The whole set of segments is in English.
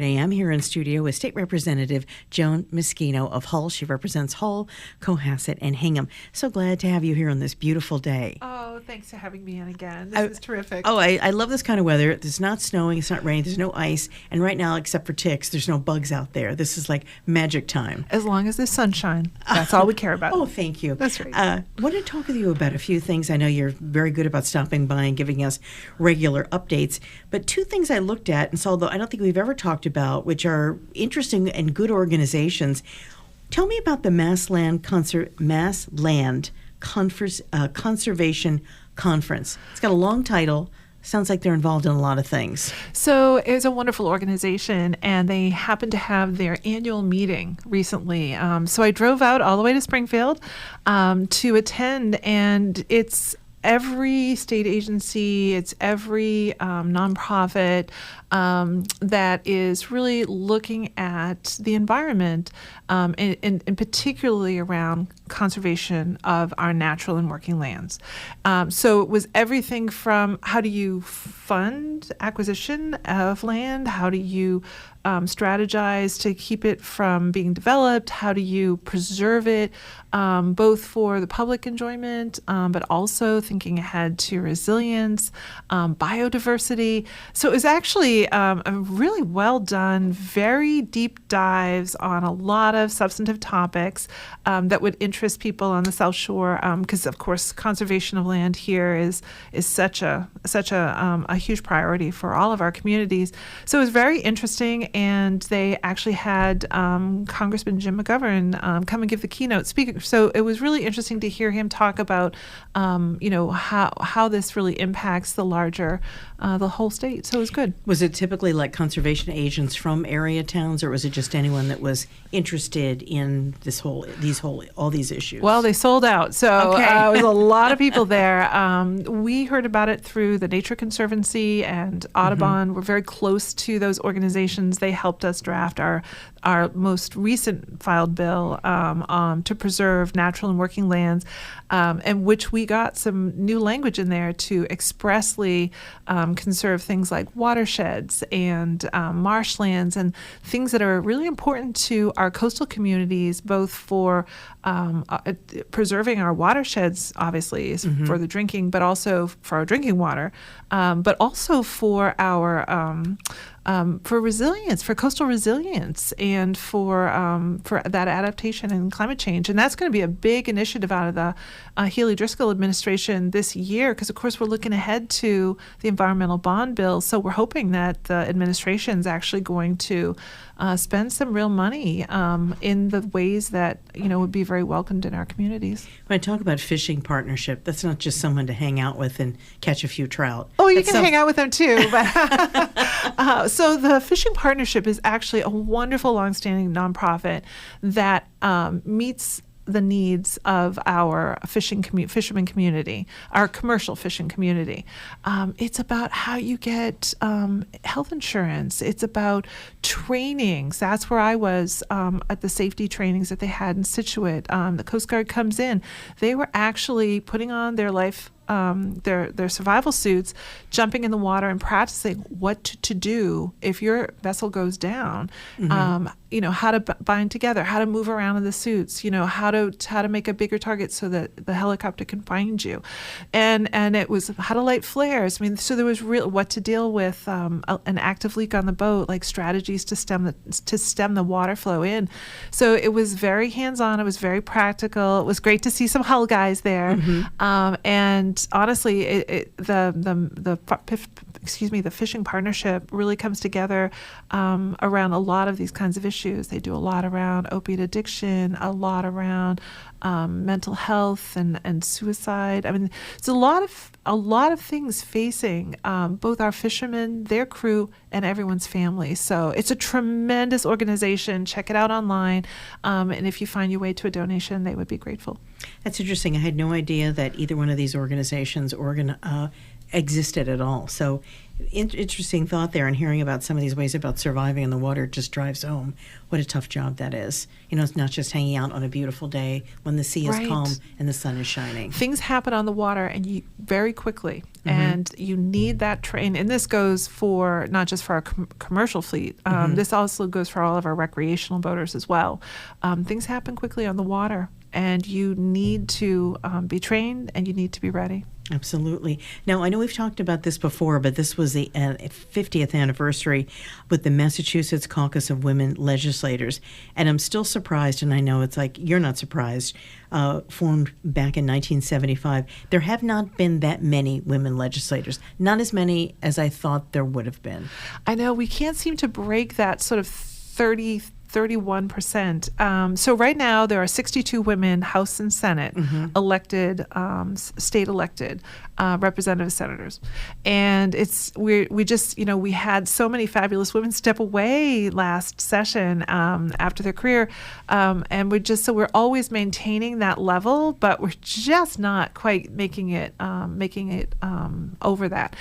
I am here in studio with State Representative Joan Meschino of Hull. She represents Hull, Cohasset, and Hingham. So glad to have you here on this beautiful day. Oh, thanks for having me in again. This is terrific. I love this kind of weather. It's not snowing, it's not raining, there's no ice. And right now, except for ticks, there's no bugs out there. This is like magic time. As long as there's sunshine. That's all we care about. Oh, thank you. That's right. I want to talk with you about a few things. I know you're very good about stopping by and giving us regular updates. But two things I looked at and saw, though I don't think we've ever talked about, which are interesting and good organizations. Tell me about the Mass Land Conservation Conference. It's got a long title. Sounds like they're involved in a lot of things. So it's a wonderful organization, and they happen to have their annual meeting recently. So I drove out all the way to Springfield to attend, and it's every state agency, it's every nonprofit that is really looking at the environment, and particularly around conservation of our natural and working lands. So it was everything from how do you fund acquisition of land, how do you strategize to keep it from being developed, how do you preserve it, both for the public enjoyment, but also thinking ahead to resilience, biodiversity. So it was actually a really well done, very deep dives on a lot of substantive topics that would interest people on the South Shore, because of course conservation of land here is such a huge priority for all of our communities. So it was very interesting, and they actually had Congressman Jim McGovern come and give the keynote speaker. So it was really interesting to hear him talk about how this really impacts the larger the whole state. So it was good. Was it typically like conservation agents from area towns, or was it just anyone that was interested in all these issues? Well, they sold out, so okay. It was a lot of people there. We heard about it through the Nature Conservancy and Audubon. We're very close to those organizations. They helped us draft our most recent filed bill to preserve natural and working lands, and which we got some new language in there to expressly conserve things like watersheds and marshlands and things that are really important to our coastal communities, both for preserving our watersheds, obviously, is for the drinking, but also for our drinking water, but also for our for resilience, for coastal resilience, and for that adaptation and climate change. And that's going to be a big initiative out of the Healy-Driscoll administration this year, because of course we're looking ahead to the environmental bond bill. So we're hoping that the administration is actually going to spend some real money in the ways that would be very welcomed in our communities. When I talk about fishing partnership, that's not just someone to hang out with and catch a few trout. Oh, you can hang out with them too. But so the Fishing Partnership is actually a wonderful, longstanding nonprofit that meets the needs of our fisherman community, our commercial fishing community. It's about how you get health insurance. It's about trainings. That's where I was at the safety trainings that they had in Scituate. The Coast Guard comes in. They were actually putting on their their survival suits, jumping in the water and practicing what to do if your vessel goes down. How to bind together, how to move around in the suits, how to make a bigger target so that the helicopter can find you, and it was how to light flares. I mean, so there was what to deal with an active leak on the boat, like strategies to stem the water flow in. So it was very hands-on. It was very practical. It was great to see some Hull guys there, and honestly, the Fishing Partnership really comes together around a lot of these kinds of issues. They do a lot around opiate addiction, a lot around mental health and suicide. I mean, it's a lot of things facing both our fishermen, their crew, and everyone's family. So it's a tremendous organization. Check it out online, and if you find your way to a donation, they would be grateful. That's interesting. I had no idea that either one of these organizations existed at all. So Interesting thought there, and hearing about some of these ways about surviving in the water just drives home what a tough job that is. It's not just hanging out on a beautiful day when the sea is Right. calm and the sun is shining. Things happen on the water and very quickly, and you need that train. And this goes for not just for our commercial fleet. This also goes for all of our recreational boaters as well. Things happen quickly on the water, and you need to be trained and you need to be ready. Absolutely. Now, I know we've talked about this before, but this was the 50th anniversary with the Massachusetts Caucus of Women Legislators. And I'm still surprised, and I know it's like you're not surprised, formed back in 1975. There have not been that many women legislators, not as many as I thought there would have been. I know we can't seem to break that sort of 31%. So right now there are 62 women, House and Senate, elected, state elected representative senators, and we just we had so many fabulous women step away last session after their career, and we're always maintaining that level, but we're just not quite making it over that.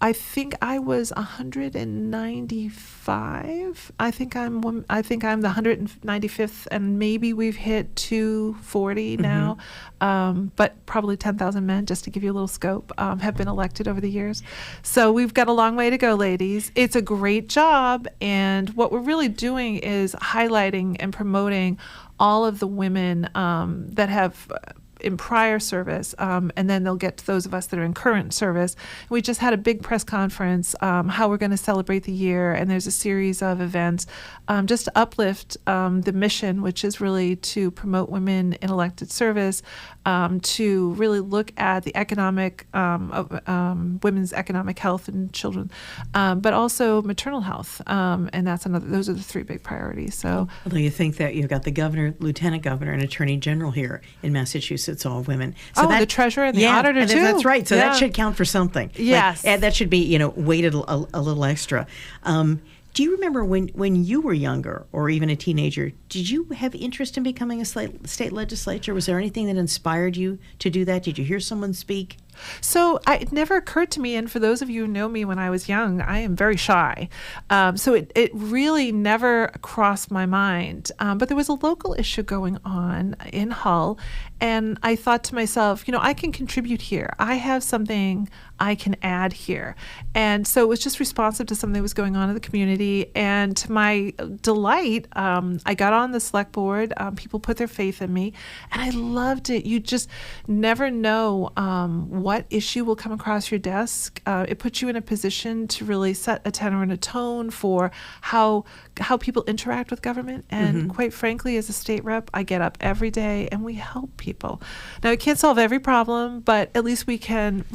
I think I was 195. I think I'm the 195th, and maybe we've hit 240 now. But probably 10,000 men, just to give you a little scope, have been elected over the years. So we've got a long way to go, ladies. It's a great job, and what we're really doing is highlighting and promoting all of the women that have in prior service, and then they'll get to those of us that are in current service. We just had a big press conference, how we're going to celebrate the year, and there's a series of events just to uplift the mission, which is really to promote women in elected service, to really look at the economic, women's economic health and children, but also maternal health, and those are the three big priorities. So, although you think that you've got the governor, lieutenant governor, and attorney general here in Massachusetts, all women. So the treasurer and the auditor too. That's right. So that should count for something. Yes, and that should be weighted a little extra. Do you remember when you were younger or even a teenager, did you have interest in becoming a state legislator? Was there anything that inspired you to do that? Did you hear someone speak? So it never occurred to me, and for those of you who know me when I was young, I am very shy. So it really never crossed my mind. But there was a local issue going on in Hull, and I thought to myself, I can contribute here. I have something I can add here. And so it was just responsive to something that was going on in the community. And to my delight, I got on the select board. People put their faith in me, and I loved it. You just never know what issue will come across your desk. It puts you in a position to really set a tenor and a tone for how people interact with government. And quite frankly, as a state rep, I get up every day and we help people. Now, we can't solve every problem, but at least we can,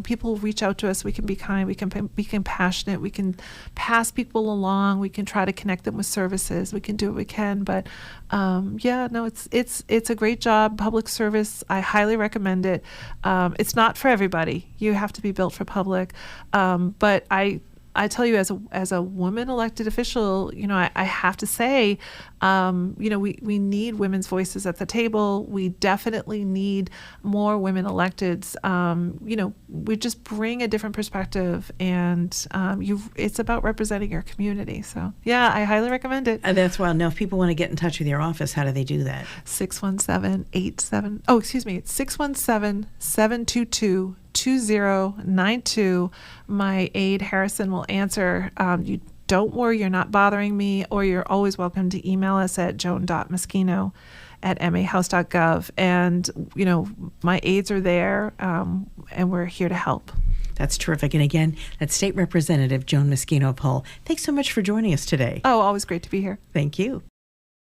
people reach out to us. We can be kind. We can be compassionate. We can pass people along. We can try to connect them with services. We can do what we can. But it's a great job. Public service, I highly recommend it. It's not for everybody. You have to be built for public. But I tell you, as a woman elected official, I have to say, we need women's voices at the table. We definitely need more women electeds. We just bring a different perspective, and it's about representing your community. So, yeah, I highly recommend it. And that's why now, if people want to get in touch with your office, how do they do that? 617-722-2092. My aide, Harrison, will answer. You don't worry, you're not bothering me, or you're always welcome to email us at joan.meschino@mahouse.gov. And, my aides are there, and we're here to help. That's terrific. And again, that's State Representative Joan Meschino of Hull. Thanks so much for joining us today. Oh, always great to be here. Thank you.